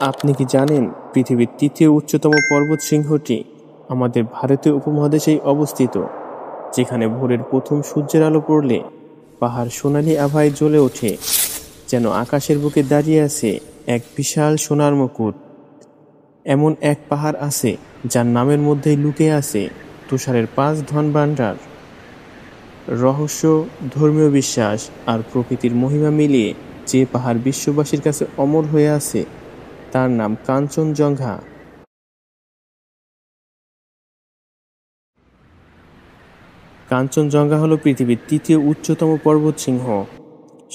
আপনি কি জানেন পৃথিবীর তৃতীয় উচ্চতম পর্বত শৃঙ্গটি আমাদের ভারতীয় উপমহাদেশেই অবস্থিত, যেখানে ভোরের প্রথম সূর্যের আলো পড়লে পাহাড় সোনালি আভায় জ্বলে ওঠে, যেন আকাশের বুকে দাঁড়িয়ে আছে এক বিশাল সোনার মুকুট। এমন এক পাহাড় আছে যার নামের মধ্যেই লুকিয়ে আছে তুষারের 5 ধন ভাণ্ডার। রহস্য, ধর্মীয় বিশ্বাস আর প্রকৃতির মহিমা মিলিয়ে যে পাহাড় বিশ্ববাসীর কাছে অমর হয়ে আছে তার নাম কাঞ্চনজঙ্ঘা। কাঞ্চনজঙ্ঘা হলো পৃথিবীর তৃতীয় উচ্চতম পর্বতশৃঙ্গ।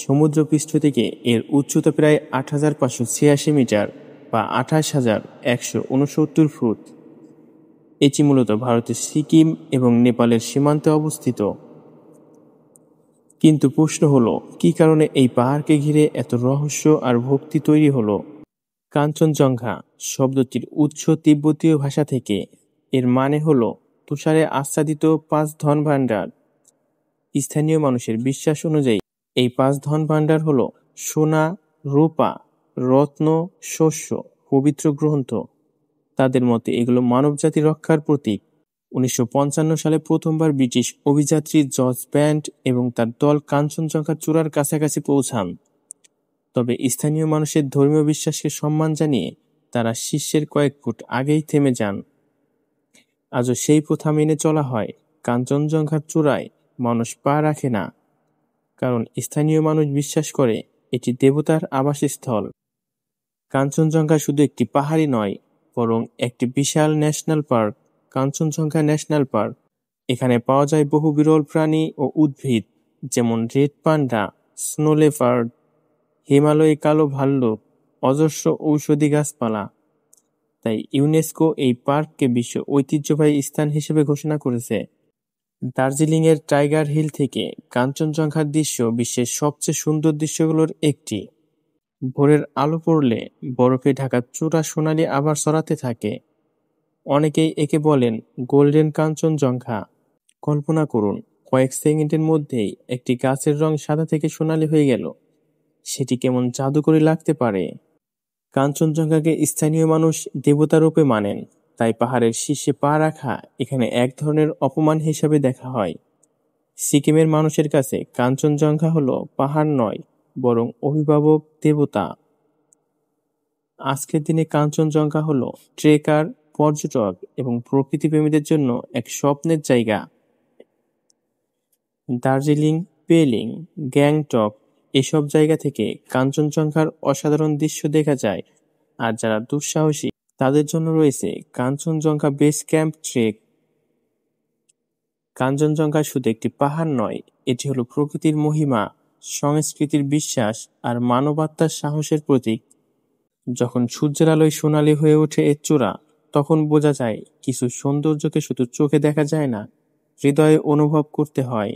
সমুদ্রপৃষ্ঠ থেকে এর উচ্চতা প্রায় 8,586 মিটার বা 28,169 ফুট। এটি মূলত ভারতের সিকিম এবং নেপালের সীমান্তে অবস্থিত। কিন্তু প্রশ্ন হলো, কী কারণে এই পাহাড়কে ঘিরে এত রহস্য আর ভক্তি তৈরি হলো? কাঞ্চনজঙ্ঘা শব্দটির উৎস তিব্বতীয় ভাষা থেকে। এর মানে হলো তুষারে আচ্ছাদিত 5 ধন ভাণ্ডার। স্থানীয় মানুষের বিশ্বাস অনুযায়ী এই 5 ধন ভাণ্ডার হলো সোনা, রূপা, রত্ন, শস্য, পবিত্র গ্রন্থ। তাদের মতে এগুলো মানবজাতি রক্ষার প্রতীক। 1955 সালে প্রথমবার ব্রিটিশ অভিযাত্রী জর্জ ব্যান্ড এবং তার দল কাঞ্চনজঙ্ঘার চূড়ার কাছাকাছি পৌঁছান। তবে স্থানীয় মানুষের ধর্মীয় বিশ্বাসকে সম্মান জানিয়ে তারা শীর্ষের কয়েক ফুট আগেই থেমে যান। আজও সেই প্রথা মেনে চলা হয়। কাঞ্চনজঙ্ঘার চূড়ায় মানুষ পা রাখে না, কারণ স্থানীয় মানুষ বিশ্বাস করে এটি দেবতার আবাসস্থল। কাঞ্চনজঙ্ঘা শুধু একটি পাহাড়ই নয়, বরং একটি বিশাল national park, Kanchenjunga national park. এখানে পাওয়া যায় বহু বিরল প্রাণী ও উদ্ভিদ, যেমন রেড পান্ডা, স্নো লেপার্ড, হিমালয়ে কালো ভাল্লুক, অজস্র ঔষধি গাছপালা। তাই ইউনেস্কো এই পার্ককে বিশ্ব ঐতিহ্যবাহী স্থান হিসেবে ঘোষণা করেছে। দার্জিলিংয়ের টাইগার হিল থেকে কাঞ্চনজঙ্ঘার দৃশ্য বিশ্বের সবচেয়ে সুন্দর দৃশ্যগুলোর একটি। ভোরের আলো পড়লে বরফে ঢাকা চূড়া সোনালি আবার ছড়াতে থাকে। অনেকেই একে বলেন গোল্ডেন কাঞ্চনজঙ্ঘা। কল্পনা করুন, কয়েক সেকেন্ডের মধ্যেই একটি গাছের রং সাদা থেকে সোনালি হয়ে গেল। সেটি কেমন জাদুকরী লাগতে পারে। কাঞ্চনজঙ্ঘাকে স্থানীয় মানুষ দেবতা রূপে মানেন, তাই পাহাড়ের শীর্ষে পা রাখা এখানে এক ধরনের অপমান হিসাবে দেখা হয়। সিকিমের মানুষের কাছে কাঞ্চনজঙ্ঘা হলো পাহাড় নয়, বরং অভিভাবক দেবতা। আজকের দিনে কাঞ্চনজঙ্ঘা হলো ট্রেকার, পর্যটক এবং প্রকৃতিপ্রেমীদের জন্য এক স্বপ্নের জায়গা। দার্জিলিং, পেলিং, গ্যাংটক এসব জায়গা থেকে কাঞ্চনজঙ্ঘার অসাধারণ দৃশ্য দেখা যায়। আর যারা দুঃসাহসী তাদের জন্য রয়েছে Kanchenjunga base camp trek. Kanchenjunga শুধু একটি পাহাড় নয়, এটি হলো প্রকৃতির মহিমা, সংস্কৃতির বিশ্বাস আর মানবাত্মার সাহসের প্রতীক। যখন সূর্যের আলোয় সোনালি হয়ে ওঠে এর চূড়া, তখন বোঝা যায় কিছু সৌন্দর্যকে শুধু চোখে দেখা যায় না, হৃদয়ে অনুভব করতে হয়।